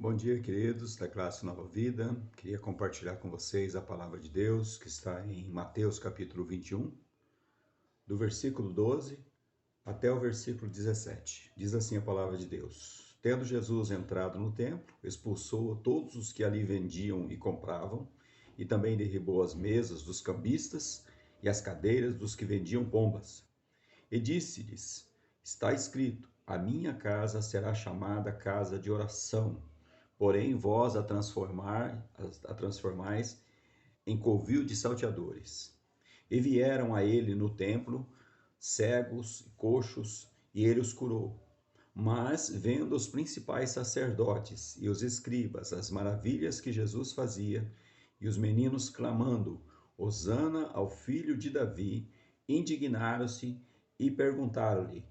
Bom dia, queridos da classe Nova Vida. Queria compartilhar com vocês a palavra de Deus que está em Mateus capítulo 21, do versículo 12 até o versículo 17. Diz assim a palavra de Deus: Tendo Jesus entrado no templo, expulsou todos os que ali vendiam e compravam, e também derribou as mesas dos cambistas e as cadeiras dos que vendiam pombas. E disse-lhes: Está escrito: A minha casa será chamada casa de oração, porém vós a transformais em covil de salteadores. E vieram a ele no templo cegos e coxos, e ele os curou. Mas, vendo os principais sacerdotes e os escribas as maravilhas que Jesus fazia, e os meninos clamando: Hosana ao filho de Davi, indignaram-se e perguntaram-lhe: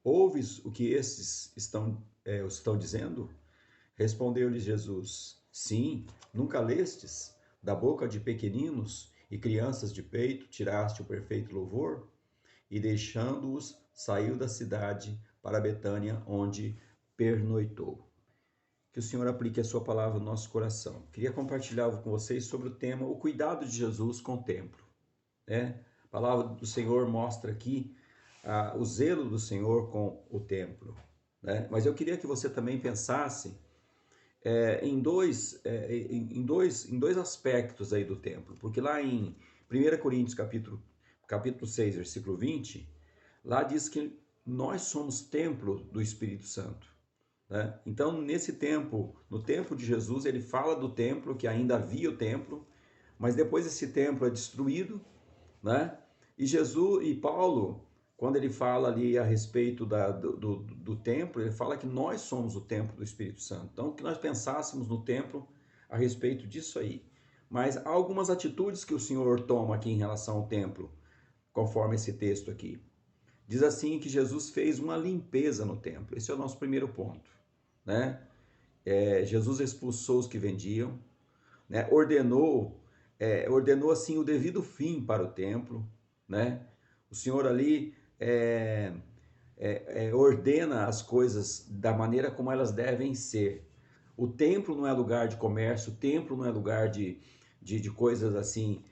Ouves o que estes estão dizendo? Respondeu-lhes Jesus: Sim, nunca lestes? Da boca de pequeninos e crianças de peito tiraste o perfeito louvor? E deixando-os, saiu da cidade para Betânia, onde pernoitou. Que o Senhor aplique a sua palavra no nosso coração. Queria compartilhar com vocês sobre o tema o cuidado de Jesus com o templo. A palavra do Senhor mostra aqui o zelo do Senhor com o templo. Mas eu queria que você também pensasse em dois aspectos aí do templo, porque lá em 1 Coríntios capítulo 6, versículo 20, lá diz que nós somos templo do Espírito Santo. Então, nesse tempo, no tempo de Jesus, ele fala do templo, que ainda havia o templo, mas depois esse templo é destruído, né? E Jesus e Paulo, quando ele fala ali a respeito do templo, ele fala que nós somos o templo do Espírito Santo. Então, que nós pensássemos no templo a respeito disso aí. Mas há algumas atitudes que o Senhor toma aqui em relação ao templo, conforme esse texto aqui. Diz assim que Jesus fez uma limpeza no templo. Esse é o nosso primeiro ponto, né? Jesus expulsou os que vendiam, né? Ordenou assim o devido fim para o templo, né? O Senhor ali ordena as coisas da maneira como elas devem ser. O templo não é lugar de comércio, o templo não é lugar de coisas assim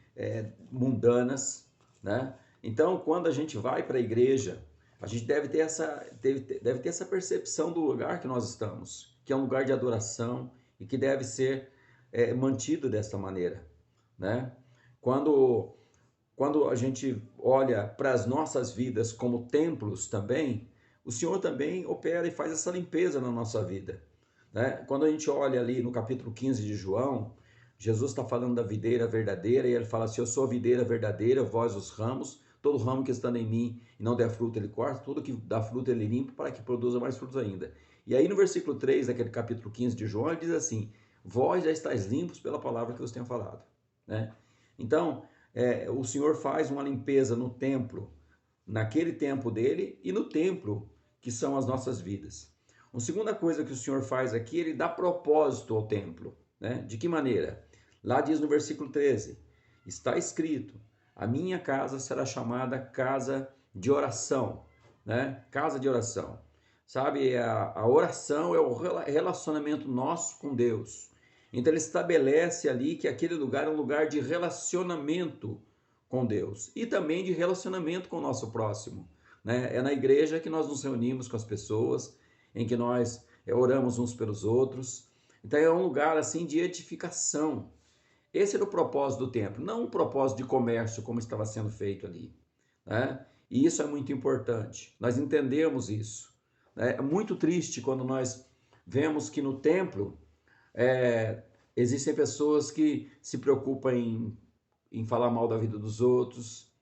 mundanas, né? Então, quando a gente vai para a igreja, a gente deve ter essa percepção do lugar que nós estamos, que é um lugar de adoração e que deve ser mantido desta maneira, né? Quando a gente olha para as nossas vidas como templos também, o Senhor também opera e faz essa limpeza na nossa vida, né? Quando a gente olha ali no capítulo 15 de João, Jesus está falando da videira verdadeira e ele fala assim: Eu sou a videira verdadeira, vós os ramos, todo ramo que está em mim e não der fruto ele corta, tudo que dá fruto ele limpa para que produza mais frutos ainda. E aí no versículo 3 daquele capítulo 15 de João, ele diz assim: Vós já estáis limpos pela palavra que eu vos tenho falado, né? Então, o Senhor faz uma limpeza no templo, naquele tempo dele e no templo que são as nossas vidas. Uma segunda coisa que o Senhor faz aqui, ele dá propósito ao templo, né? De que maneira? Lá diz no versículo 13: Está escrito: A minha casa será chamada casa de oração, né? Casa de oração. Sabe, a oração é o relacionamento nosso com Deus. Então ele estabelece ali que aquele lugar é um lugar de relacionamento com Deus e também de relacionamento com o nosso próximo, né? É na igreja que nós nos reunimos com as pessoas, em que nós oramos uns pelos outros. Então é um lugar assim de edificação. Esse era o propósito do templo, não um propósito de comércio como estava sendo feito ali, né? E isso é muito importante. Nós entendemos isso, né? É muito triste quando nós vemos que no templo existem pessoas que se preocupam em falar mal da vida dos outros,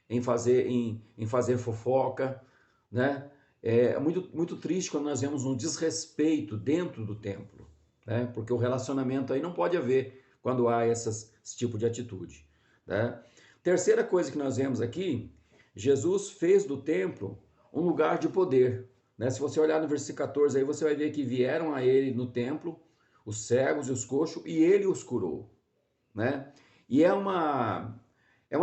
em fazer fofoca, né? É muito triste quando nós vemos um desrespeito dentro do templo, né? Porque o relacionamento aí não pode haver quando há esse tipo de atitude, né? Terceira coisa que nós vemos aqui, Jesus fez do templo um lugar de poder, né? Se você olhar no versículo 14 aí, você vai ver que vieram a ele no templo os cegos e os coxos e ele os curou, né? E é uma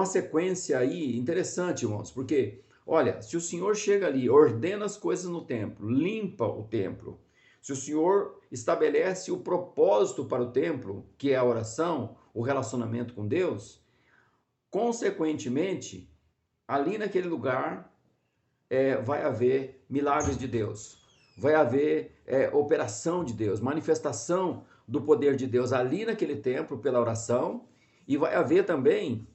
sequência aí interessante, irmãos, porque, olha, se o Senhor chega ali, ordena as coisas no templo, limpa o templo, se o Senhor estabelece o propósito para o templo, que é a oração, o relacionamento com Deus, consequentemente, ali naquele lugar vai haver milagres de Deus, vai haver operação de Deus, manifestação do poder de Deus ali naquele templo pela oração, e vai haver também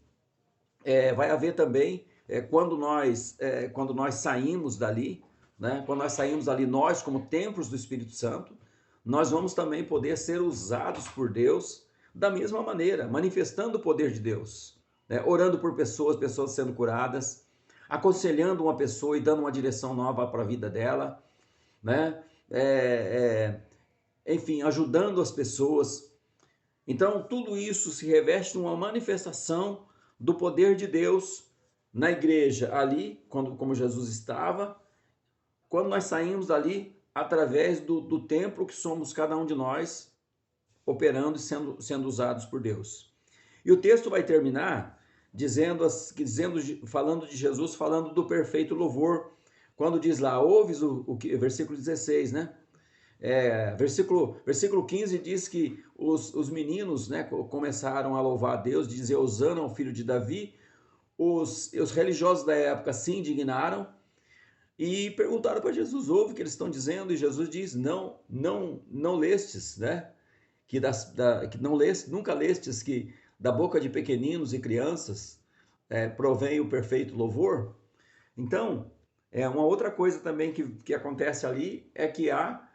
quando nós saímos dali, né? Quando nós saímos ali, nós como templos do Espírito Santo, nós vamos também poder ser usados por Deus da mesma maneira, manifestando o poder de Deus, né? Orando por pessoas sendo curadas, aconselhando uma pessoa e dando uma direção nova para a vida dela, né? Enfim, ajudando as pessoas. Então, tudo isso se reveste numa manifestação do poder de Deus na igreja ali, como Jesus estava, quando nós saímos dali, através do templo que somos cada um de nós, operando e sendo usados por Deus. E o texto vai terminar falando de Jesus, falando do perfeito louvor, quando diz lá, ouves versículo 16, né? Versículo 15 diz que os meninos, né, começaram a louvar a Deus, dizer Hosana ao filho de Davi. Os religiosos da época se indignaram e perguntaram para Jesus, ouve o que eles estão dizendo? E Jesus diz, não lestes, né? Nunca lestes que da boca de pequeninos e crianças provém o perfeito louvor? Então, uma outra coisa também que acontece ali é que há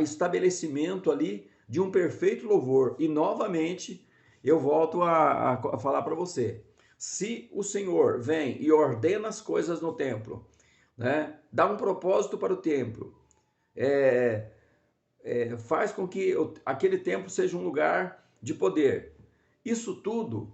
estabelecimento ali de um perfeito louvor. E novamente eu volto a falar para você, se o Senhor vem e ordena as coisas no templo, né, dá um propósito para o templo, faz com que aquele templo seja um lugar de poder, isso tudo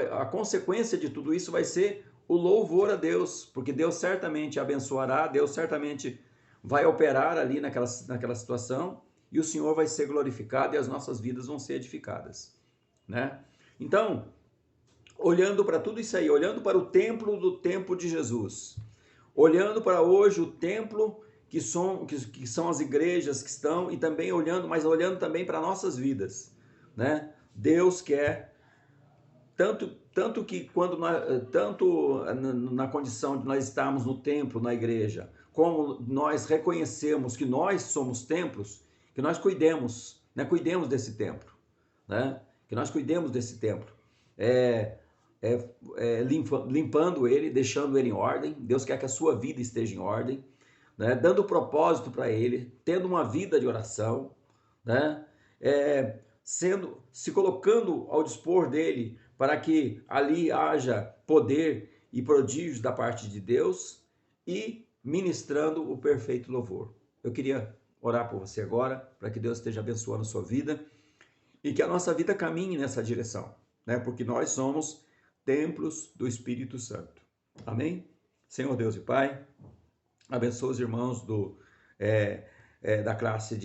a consequência de tudo isso vai ser o louvor a Deus, porque Deus certamente abençoará, Deus certamente vai operar ali naquela situação, e o Senhor vai ser glorificado e as nossas vidas vão ser edificadas, né? Então, olhando para tudo isso aí, olhando para o templo do tempo de Jesus, olhando para hoje o templo que são as igrejas que estão, e também olhando também para nossas vidas, né? Deus quer tanto que tanto na condição de nós estarmos no templo, na igreja, como nós reconhecemos que nós somos templos, que nós cuidemos, né? Cuidemos desse templo, né? Que nós cuidemos desse templo, limpando ele, deixando ele em ordem. Deus quer que a sua vida esteja em ordem, né? Dando propósito para ele, tendo uma vida de oração, né? Se colocando ao dispor dele para que ali haja poder e prodígios da parte de Deus e ministrando o perfeito louvor. Eu queria orar por você agora, para que Deus esteja abençoando a sua vida e que a nossa vida caminhe nessa direção, né? Porque nós somos templos do Espírito Santo. Amém? Senhor Deus e Pai, abençoa os irmãos da classe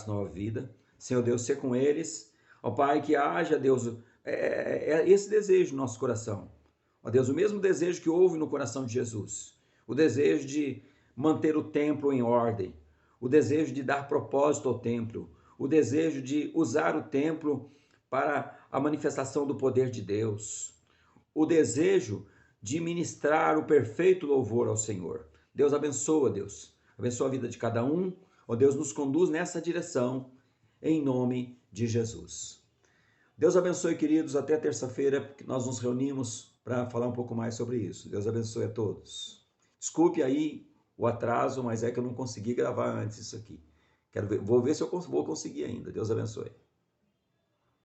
Nova Vida. Senhor Deus, ser com eles. Ó Pai, que haja, Deus, esse desejo no nosso coração. Ó Deus, o mesmo desejo que houve no coração de Jesus. O desejo de manter o templo em ordem. O desejo de dar propósito ao templo. O desejo de usar o templo para a manifestação do poder de Deus. O desejo de ministrar o perfeito louvor ao Senhor. Deus abençoa, Deus. Abençoa a vida de cada um. Ó Deus, nos conduz nessa direção, em nome de Jesus. Deus abençoe, queridos. Até terça-feira, que nós nos reunimos para falar um pouco mais sobre isso. Deus abençoe a todos. Desculpe aí o atraso, mas é que eu não consegui gravar antes isso aqui. Vou ver se eu vou conseguir ainda. Deus abençoe.